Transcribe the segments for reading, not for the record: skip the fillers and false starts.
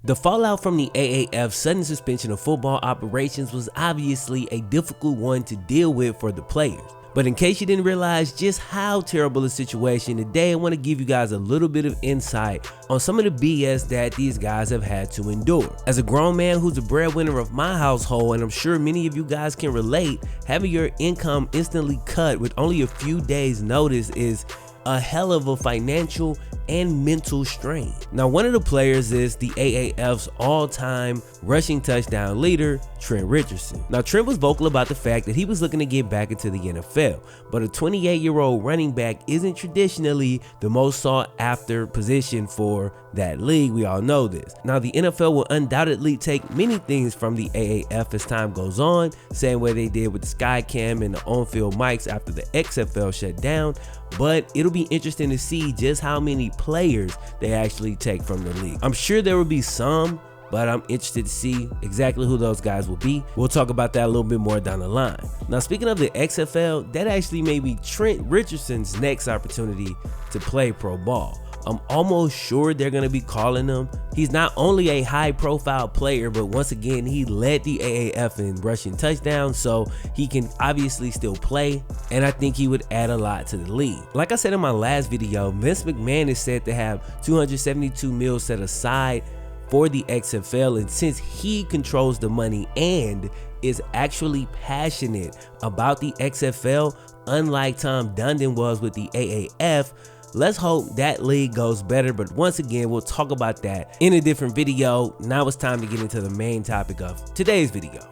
The fallout from the AAF sudden suspension of football operations was obviously a difficult one to deal with for the players. But in case you didn't realize just how terrible the situation, today I want to give you guys a little bit of insight on some of the BS that these guys have had to endure. As a grown man who's the breadwinner of my household, and I'm sure many of you guys can relate, having your income instantly cut with only a few days notice is a hell of a financial and mental strain. Now, one of the players is the AAF's all-time rushing touchdown leader, Trent Richardson. Now, Trent was vocal about the fact that he was looking to get back into the NFL, but a 28-year-old running back isn't traditionally the most sought after position for that league. We all know this. Now, the NFL will undoubtedly take many things from the AAF as time goes on, same way they did with the Skycam and the on-field mics after the XFL shut down, but it'll be interesting to see just how many players they actually take from the league. I'm sure there will be some, but I'm interested to see exactly who those guys will be. We'll talk about that a little bit more down the line. Now, speaking of the XFL, that actually may be Trent Richardson's next opportunity to play pro ball. I'm almost sure they're going to be calling him. He's not only a high profile player, but once again, he led the AAF in rushing touchdowns, so he can obviously still play, and I think he would add a lot to the league. Like I said in my last video, Vince McMahon is said to have $272 million set aside for the XFL, and since he controls the money and is actually passionate about the XFL, unlike Tom Dundon was with the AAF, let's hope that league goes better, but once again, we'll talk about that in a different video. Now it's time to get into the main topic of today's video.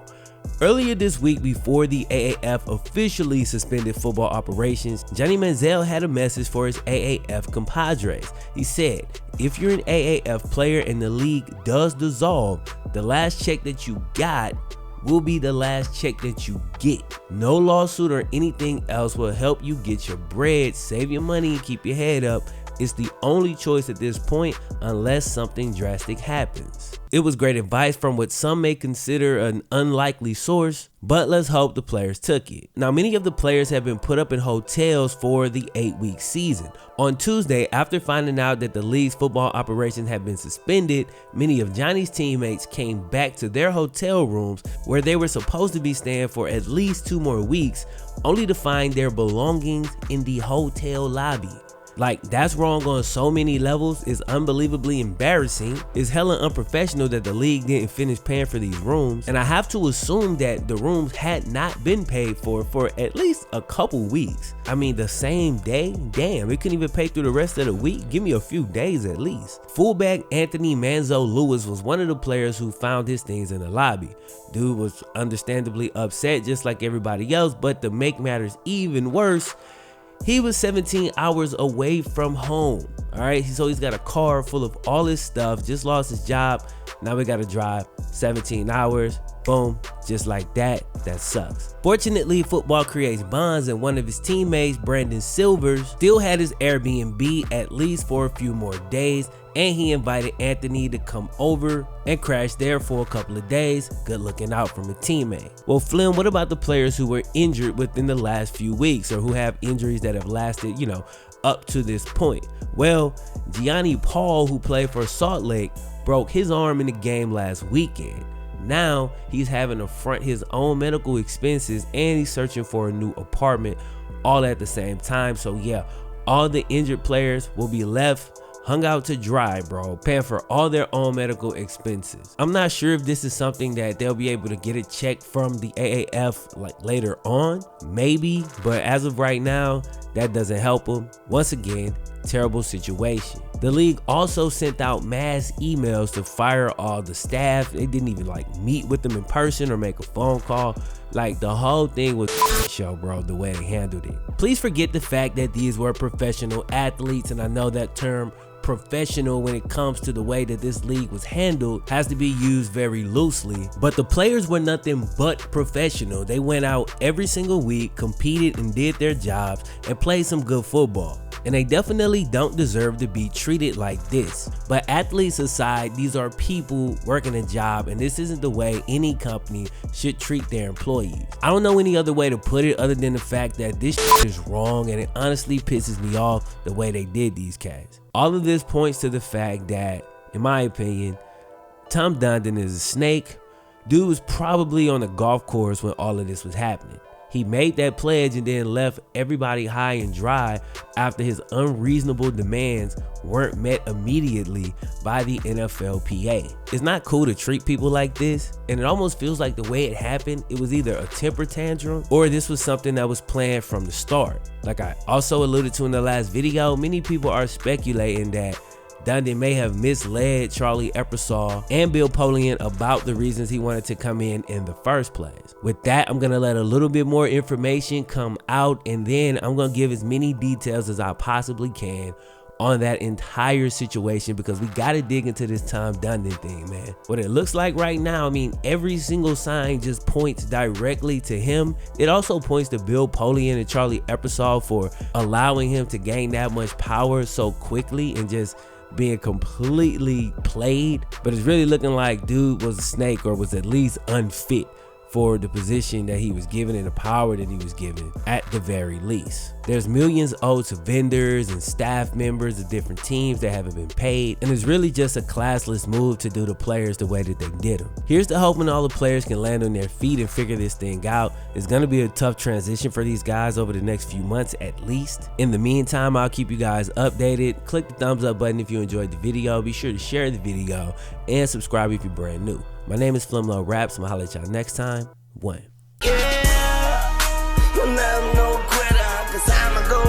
Earlier this week, before the AAF officially suspended football operations, Johnny Manziel had a message for his AAF compadres. He said, if you're an AAF player and the league does dissolve, the last check that you got will be the last check that you get. No lawsuit or anything else will help you get your bread, save your money, and keep your head up. It's the only choice at this point unless something drastic happens. It was great advice from what some may consider an unlikely source, but let's hope the players took it. Now, many of the players have been put up in hotels for the 8-week season. On Tuesday, after finding out that the league's football operations had been suspended, many of Johnny's teammates came back to their hotel rooms where they were supposed to be staying for at least 2 more weeks, only to find their belongings in the hotel lobby. Like, that's wrong on so many levels. It's unbelievably embarrassing. It's hella unprofessional that the league didn't finish paying for these rooms, and I have to assume that the rooms had not been paid for at least a couple weeks. I mean, the same day? Damn, it couldn't even pay through the rest of the week. Give me a few days at least. Fullback Anthony Manzo Lewis was one of the players who found his things in the lobby. Dude was understandably upset just like everybody else, but to make matters even worse, he was 17 hours away from home. All right, so he's got a car full of all his stuff, just lost his job. Now we got to drive 17 hours. Boom, just like that. That sucks. Fortunately, football creates bonds, and one of his teammates, Brandon Silvers, still had his Airbnb at least for a few more days, and he invited Anthony to come over and crash there for a couple of days. Good looking out from a teammate. Well, Flem, what about the players who were injured within the last few weeks, or who have injuries that have lasted, up to this point? Well, Gianni Paul, who played for Salt Lake, broke his arm in the game last weekend. Now he's having to front his own medical expenses, and he's searching for a new apartment all at the same time. So yeah, all the injured players will be left hung out to dry, bro, paying for all their own medical expenses. I'm not sure if this is something that they'll be able to get a check from the AAF like later on, maybe, but as of right now, that doesn't help them. Once again, terrible situation. The league also sent out mass emails to fire all the staff. They didn't even meet with them in person or make a phone call. Like, the whole thing was show, bro, the way they handled it. Please forget the fact that these were professional athletes, and I know that term professional when it comes to the way that this league was handled has to be used very loosely, but the players were nothing but professional. They went out every single week, competed and did their jobs, and played some good football. And they definitely don't deserve to be treated like this. But athletes aside, these are people working a job, and this isn't the way any company should treat their employees. I don't know any other way to put it other than the fact that this is wrong, and it honestly pisses me off the way they did these cats. All of this points to the fact that, in my opinion, Tom Dundon is a snake. Dude was probably on a golf course when all of this was happening. He made that pledge and then left everybody high and dry after his unreasonable demands weren't met immediately by the NFLPA. It's not cool to treat people like this, and it almost feels like the way it happened, it was either a temper tantrum or this was something that was planned from the start. Like I also alluded to in the last video, many people are speculating that Dundon may have misled Charlie Epersol and Bill Polian about the reasons he wanted to come in the first place. With that, I'm gonna let a little bit more information come out, and then I'm gonna give as many details as I possibly can on that entire situation, because we gotta dig into this Tom Dundon thing, man. What it looks like right now, I mean, every single sign just points directly to him. It also points to Bill Polian and Charlie Epersol for allowing him to gain that much power so quickly and just being completely played. But it's really looking like dude was a snake, or was at least unfit for the position that he was given and the power that he was given at the very least. There's millions owed to vendors and staff members of different teams that haven't been paid, and it's really just a classless move to do the players the way that they did them. Here's to hoping all the players can land on their feet and figure this thing out. It's gonna be a tough transition for these guys over the next few months at least. In the meantime, I'll keep you guys updated. Click the thumbs up button if you enjoyed the video. Be sure to share the video and subscribe if you're brand new. My name is FlemLo Raps. I'm gonna holler at y'all next time. One. Yeah, I'm no quitter, 'cause I'ma go